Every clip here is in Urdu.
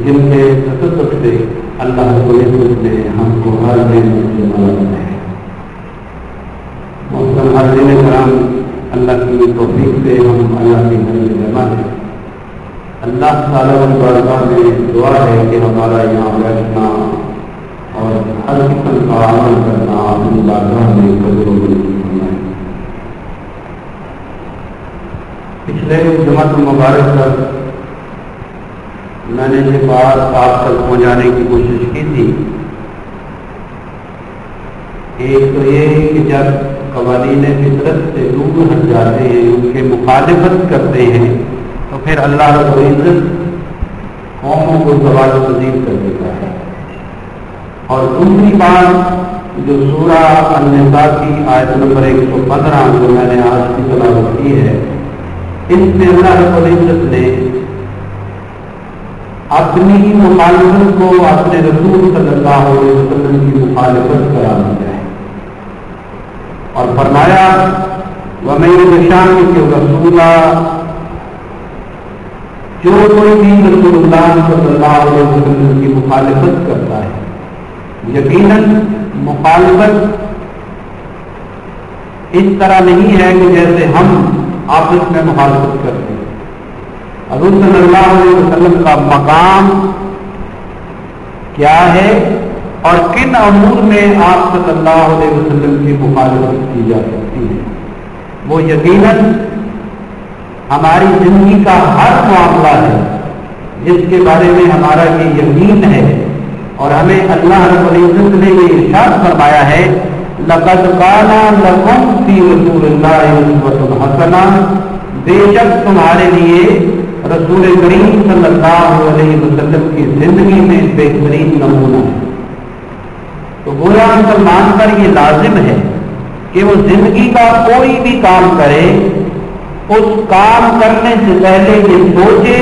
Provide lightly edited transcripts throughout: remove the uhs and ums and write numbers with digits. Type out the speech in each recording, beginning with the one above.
جن کے تصدق سے اللہ کو نے ہم کو ہر دن سے مدد ہے. محترم حاضرین کرام، اللہ کی توفیق سے ہم اللہ کے گھر میں جمع ہیں. اللہ تعالیٰ کی بارگاہ میں دعا ہے کہ ہمارا یہاں بیٹھنا اور ہر قسم کا عمل کرنا اپنی بارگاہ میں قبول و منظور فرمائے. پچھلے جمعہ المبارک پر میں نے یہ بات آپ تک پہنچانے کی کوشش کی تھی. ایک تو یہ کہ جب قوانین فطرت سے دور ہٹ جاتے ہیں، ان کے مخالفت کرتے ہیں، تو پھر اللہ رب العزت قوموں کو زوال پذیر کر دیتا ہے. اور دوسری بات جو سورہ النساء کی آیت نمبر 115 جو میں نے آج کی تلاوت کی ہے، اس میں اللہ رب العزت نے اپنی مخالفت کو اپنے رسول صلی اللہ علیہ وسلم کی مخالفت قرار دیا ہے اور فرمایا وَمَن يُشَاقِقِ الرَّسُولَ، جو کوئی بھی رسول اللہ صلی اللہ علیہ وسلم کی مخالفت کرتا ہے، یقیناً مخالفت اس طرح نہیں ہے کہ جیسے ہم آپس میں مخالفت کرتے ہیں. حضور صلی اللہ علیہ وسلم کا مقام کیا ہے اور کن امور میں آپ صلی اللہ علیہ وسلم کی مخالفت کی جا سکتی ہے، وہ یقیناً ہماری زندگی کا ہر معاملہ ہے جس کے بارے میں ہمارا یہ یقین ہے. اور ہمیں اللہ رب العزت نے یہ ارشاد فرمایا ہے لَقَدْ كَانَ لَكُمْ فِي رَسُولِ اللَّهِ أُسْوَةٌ حَسَنَةٌ، بے شک تمہارے لیے رسول کریم صلی اللہ علیہ وسلم کی زندگی میں بہترین نمونہ ہے. تو گویا مسلمان پر یہ لازم ہے کہ وہ زندگی کا کوئی بھی کام کرے، اس کام کرنے سے پہلے یہ سوچے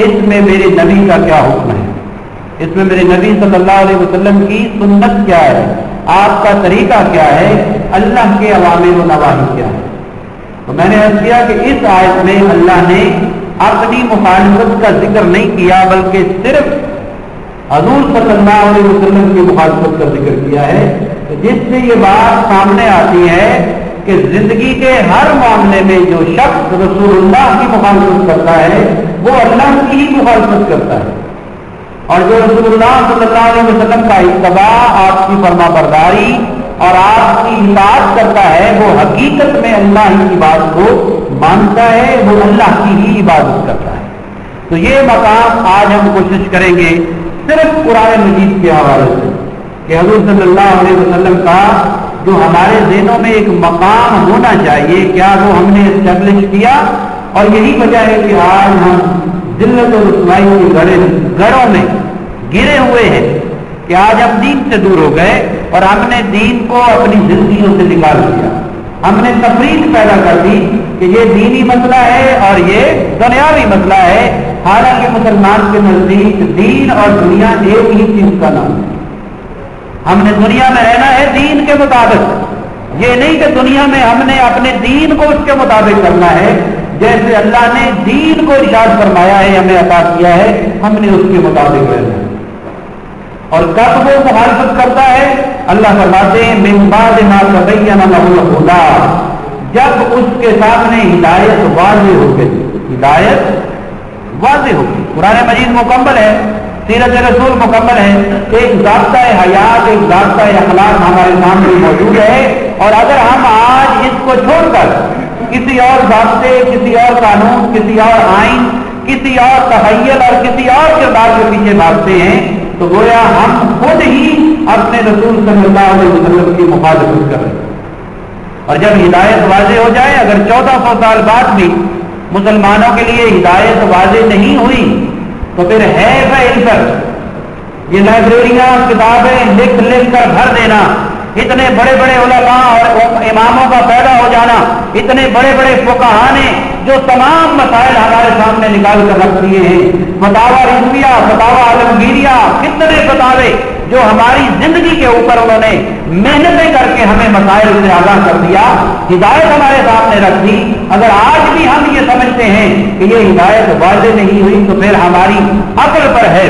اس میں میرے نبی کا کیا حکم ہے، اس میں میرے نبی صلی اللہ علیہ وسلم کی سنت کیا ہے، آپ کا طریقہ کیا ہے، اللہ کے اوامر و نواہی کیا ہے. تو میں نے عرض کیا کہ اس آیت میں اللہ نے اپنی مخالفت کا ذکر نہیں کیا بلکہ صرف حضور صلی اللہ علیہ وسلم کی مخالفت کا ذکر کیا ہے. جس سے یہ بات سامنے آتی ہے کہ زندگی کے ہر معاملے میں جو شخص رسول اللہ کی مخالفت کرتا ہے وہ اللہ کی ہی مخالفت کرتا ہے، اور جو رسول اللہ صلی اللہ علیہ وسلم کا اتباع، آپ کی فرما برداری اور آپ کی اطاعت کرتا ہے، وہ حقیقت میں اللہ ہی کی بات کو مانتا ہے، وہ اللہ کی ہی عبادت کرتا ہے. تو یہ مقام آج ہم کوشش کریں گے صرف قرآن مجید کے حوالے سے کہ حضور صلی اللہ علیہ وسلم کا جو ہمارے ذہنوں میں ایک مقام ہونا چاہیے کیا وہ ہم نے اسٹیبلش کیا. اور یہی وجہ ہے کہ آج ہم ذلت و رسوائی کے گڑھوں میں گرے ہوئے ہیں کہ آج ہم دین سے دور ہو گئے اور ہم نے دین کو اپنی زندگیوں سے نکال دیا. ہم نے تفریق پیدا کر دی کہ یہ دینی مسئلہ ہے اور یہ دنیاوی مسئلہ ہے، حالانکہ مسلمان کے نزدیک دین اور دنیا ایک ہی چیز کا نام ہے. ہم نے دنیا میں رہنا ہے دین کے مطابق، یہ نہیں کہ دنیا میں ہم نے اپنے دین کو اس کے مطابق کرنا ہے. جیسے اللہ نے دین کو ارشاد فرمایا ہے، ہمیں عطا کیا ہے، ہم نے اس کے مطابق رہنا ہے. اور کب وہ مخالفت کرتا ہے؟ اللہ فرماتے ہیں من بعد ما تبین له الهدى، جب اس کے سامنے ہدایت واضح ہو گئی. ہدایت واضح ہو گئی. قرآن مجید مکمل ہے، سیرت رسول مکمل ہے، ایک ضابطہ حیات، ایک ضابطہ اخلاق ہمارے سامنے موجود ہے، اور اگر ہم آج اس کو چھوڑ کر کسی اور ضابطے، کسی اور قانون، کسی اور آئین، کسی اور تخیل اور کسی اور کردار کے پیچھے بھاگتے ہیں تو گویا ہم خود ہی اپنے رسول صلی اللہ علیہ وسلم کی مخالفت کر رہے ہیں۔ اور جب ہدایت واضح ہو جائے، اگر 1400 سال بعد بھی مسلمانوں کے لیے ہدایت واضح نہیں ہوئی تو پھر ہے ان پر یہ لائبریریاں کتابیں لکھ لکھ کر بھر دینا، اتنے بڑے بڑے علماء اور اماموں کا پیدا ہو جانا، اتنے بڑے بڑے فقہاء نے جو تمام مسائل ہمارے سامنے نکال کر رکھ دیے ہیں، فتاوی رضویہ، فتاوی عالمگیریہ، کتنے فتاوے جو ہماری زندگی کے اوپر انہوں نے محنتیں کر کے ہمیں مسائل سے آگاہ کر دیا، ہدایت ہمارے سامنے رکھ دی۔ اگر آج بھی ہم یہ سمجھتے ہیں کہ یہ ہدایت واضح نہیں ہوئی تو پھر ہماری عقل پر ہے،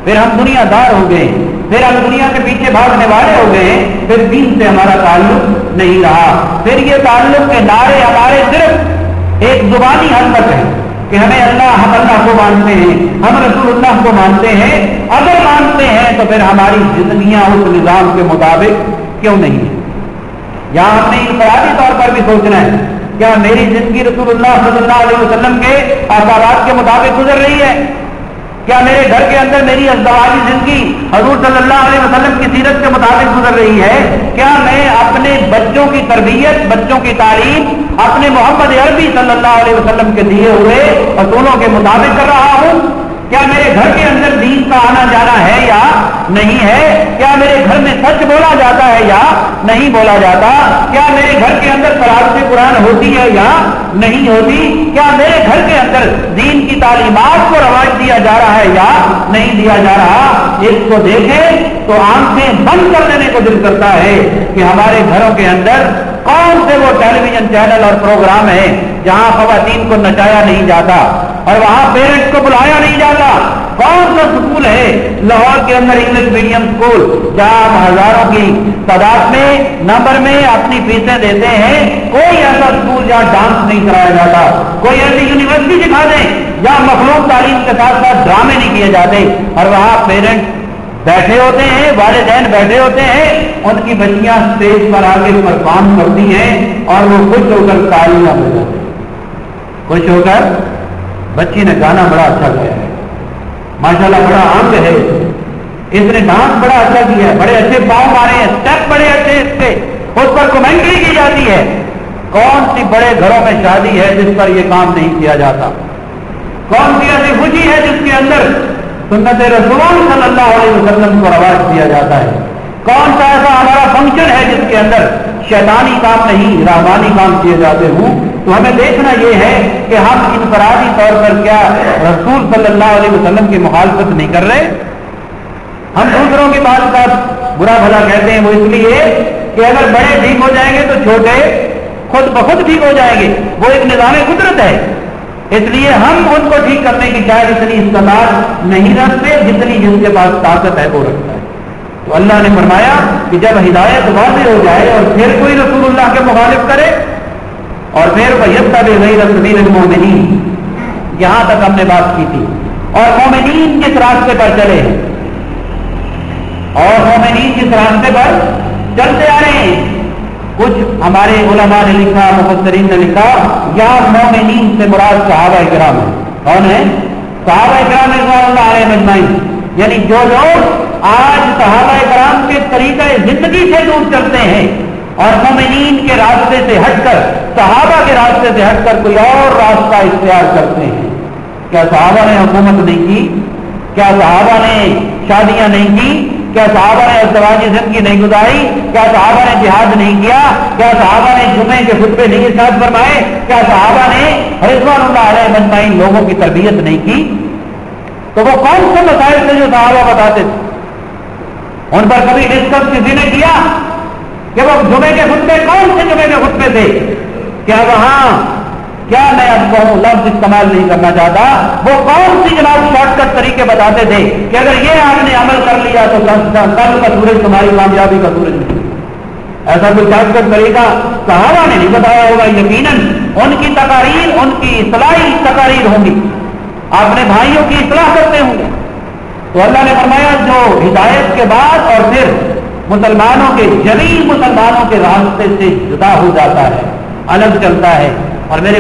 پھر ہم دنیا دار ہو گئے، پھر ہم دنیا کے پیچھے بھاگنے والے ہو گئے، پھر دین سے ہمارا تعلق نہیں رہا، پھر یہ تعلق کے نعرے ہمارے صرف ایک زبانی حد تک ہے کہ ہم اللہ کو مانتے ہیں، ہم رسول اللہ کو مانتے ہیں۔ اگر مانتے ہیں تو پھر ہماری زندگیاں اس نظام کے مطابق کیوں نہیں ہیں؟ یہاں ہم نے انفرادی طور پر بھی سوچنا ہے، کیا میری زندگی رسول اللہ صلی اللہ علیہ وسلم کے آثارات کے مطابق گزر رہی ہے؟ کیا میرے گھر کے اندر میری ازدواجی زندگی حضور صلی اللہ علیہ وسلم کی سیرت کے مطابق گزر رہی ہے؟ کیا میں اپنے بچوں کی تربیت، بچوں کی تعلیم اپنے محمد عربی صلی اللہ علیہ وسلم کے دیے ہوئے اصولوں کے مطابق کر رہا ہوں؟ کیا میرے گھر کے اندر دین کا آنا جانا ہے یا نہیں ہے؟ کیا میرے گھر میں سچ بولا جاتا ہے یا نہیں بولا جاتا؟ کیا میرے گھر کے اندر تلاوت قرآن ہوتی ہے یا نہیں ہوتی؟ کیا میرے گھر کے اندر دین کی تعلیمات کو رواج دیا جا رہا ہے یا نہیں دیا جا رہا؟ اس کو دیکھیں تو آنکھیں بند کر دینے کو دل کرتا ہے کہ ہمارے گھروں کے اندر کون سے وہ ٹیلی ویژن چینل اور پروگرام ہیں جہاں خواتین کو نچایا نہیں جاتا اور وہاں پیرنٹس کو بلایا نہیں جاتا؟ کون سا سکول ہے لاہور کے اندر انگلش میڈیم سکول جہاں ہم ہزاروں کی تعداد میں نمبر میں اپنی فیسیں دیتے ہیں؟ کوئی ایسا سکول جہاں ڈانس نہیں کرایا جاتا، کوئی ایسی یونیورسٹی دکھا دیں جہاں مخلوق تعلیم کے ساتھ ساتھ ڈرامے نہیں کیے جاتے، اور وہاں پیرنٹس بیٹھے ہوتے ہیں، والدین بیٹھے ہوتے ہیں، ان کی بچیاں اسٹیج پر آگے پرفارم کرتی ہیں اور وہ خوش ہو کر تالیاں بجاتے ہیں، خوش ہو کر بچی نے گانا بڑا اچھا گایا ہے، ماشاءاللہ بڑا عام ہے، اس نے ڈانس بڑا اچھا کیا ہے، بڑے اچھے پاؤں مارے ہیں، اسٹیپ بڑے اچھے اس کے، اس پر کمنٹری کی جاتی ہے۔ کون سی بڑے گھروں میں شادی ہے جس پر یہ کام نہیں کیا جاتا؟ کون سی ایسی خوشی ہے جس کے اندر سنت رسول صلی اللہ علیہ وسلم کو رواج دیا جاتا ہے؟ کون سا ایسا ہمارا فنکشن ہے جس کے اندر شیطانی کام نہیں رحمانی کام کیے جاتے ہوں؟ تو ہمیں دیکھنا یہ ہے کہ ہم انفرادی طور پر کیا رسول صلی اللہ علیہ وسلم کی مخالفت نہیں کر رہے؟ ہم دوسروں کی بات کا برا بھلا کہتے ہیں، وہ اس لیے کہ اگر بڑے ٹھیک ہو جائیں گے تو چھوٹے خود بخود ٹھیک ہو جائیں گے، وہ ایک نظام قدرت ہے، اس لیے ہم ان کو ٹھیک کرنے کی شاید اتنی استطاعت نہیں رکھتے جتنی جن کے پاس طاقت ہے وہ رکھتا ہے۔ تو اللہ نے فرمایا کہ جب ہدایت واضح ہو جائے اور پھر کوئی رسول اللہ کے مخالف کرے اور پھر وَيَتَّبِعْ غَيْرَ سَبِيلِ الْمُؤْمِنِينَ، یہاں تک ہم نے بات کی تھی، اور مومنین کس راستے پر چلے ہیں، اور مومنین کس راستے پر چلتے آ رہے ہیں۔ کچھ ہمارے علماء نے لکھا، مفسرین نے لکھا، یہاں مومنین سے مراد صحابہ کرام ہیں۔ کون ہے؟ صحابہ کرام رضوان اللہ علیہم اجمعین، یعنی جو لوگ آج صحابہ کرام کے طریقہ زندگی سے دور چلتے ہیں اور مومنین کے راستے سے ہٹ کر، صحابہ کے راستے سے ہٹ کر کوئی اور راستہ اختیار کرتے ہیں۔ کیا صحابہ نے حکومت نہیں کی؟ کیا صحابہ نے شادیاں نہیں کی؟ کیا صحابہ نے ازدواجی زندگی نہیں گزاری؟ کیا صحابہ نے جہاد نہیں کیا؟ کیا صحابہ نے جمعے کے خطبے نہیں ارشاد فرمائے؟ کیا صحابہ نے رضوان اللہ علیہ اجمعین لوگوں کی تربیت نہیں کی؟ تو وہ کون سے مسائل تھے جو صحابہ بتاتے تھے؟ ان پر کبھی ڈسکس کسی نے کیا کہ وہ جمعے کے خطبے کون سے جمعے کے خطبے تھے؟ کیا وہاں، کیا میں اب کہوں لفظ استعمال نہیں کرنا چاہتا، وہ کون سی جناب شارٹ کٹ طریقے بتاتے تھے کہ اگر یہ آپ نے عمل کر لیا تو کل کا سورج تمہاری کامیابی کا سورج نہیں؟ ایسا کوئی شارٹ کٹ طریقہ صحابہ نے نہیں بتایا ہوگا، یقیناً ان کی تقاریر، ان کی اصلاحی تقاریر ہوں گی، اپنے بھائیوں کی اصلاح کرتے ہوں گے، تو اللہ نے فرمایا جو ہدایت کے بعد اور پھر مسلمانوں کے جمیع مسلمانوں کے راستے سے جدا ہو جاتا ہے، الگ چلتا ہے، اور میرے